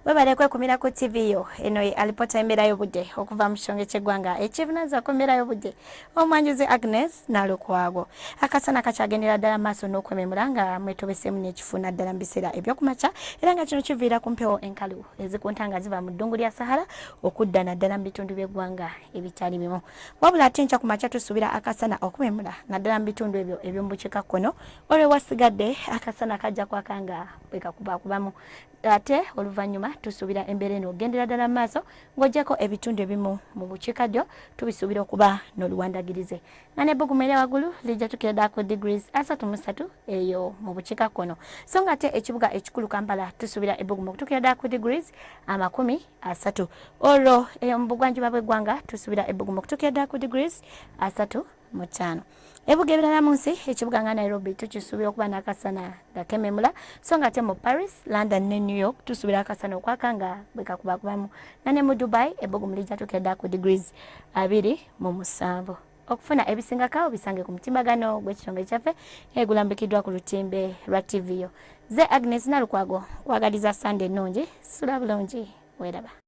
Webale kwekumira ku TV yo eno alipota Embeera y'obudde okuva mu kishonge ky'eggwanga ekivunaanyizibwa ku mbeera y'obudde omwanjuzi Agnes Nalukwago. Akasana kakyagendera ddala maaso n'okwememula nga mwetobeseemu n'ekifuna ddala mu biseera eby'okumakya era nga kino kiviira ku mpewo enkalu ezikuntanga ziva mu ddungu lya Sahara okudda naddala mu bitundu by'eggwanga ebitali bimu. Wabula ate enkya ku makya tusuubira akasana okumemula naddala mu bitundu ebyo eby'omu bukiikakkono olwewasigadde akasana kajja kwakanga bwe kakubakubamu ate oluvannyuma tusuubira embeera eno ogendera ddala mu maaso ng'oggyako ebitundu ebimu mu bukiikaddyo tubisuubira okuba n'oluwandagirize nga n'ebbugumu erya waggulu lijja tukira ddala ku degrees 33 eyo mu bukiikakkono so nga ate ekibuga ekikulu Kampala tusuubira ebbugumu okutukira ddala ku degrees 30 olwo eyo mu bugwanjuba bw'eggwanga tusuubira ebbugumu okutukira ddala ku degrees 35. Ebibuga ebirala mu nsi ekibuga nga Nairobi tukisuubira okuba n'akasana ngakememula so nga ate mu Paris, London ne New York tusuubira akasana okwaka nga bwe kakubakubamu nga ne mu Dubai ebbugumu lijja tukira ddala ku degrees 27. Okufuna ebisingakawo bisange ku mutimbagano gw'ekitongole kyaffe egulambikiddwa ku lutimbe lwa TV yo. Ze Agnes Nalukwago kwagaliza Sunday nnungi sula bulungi weeraba.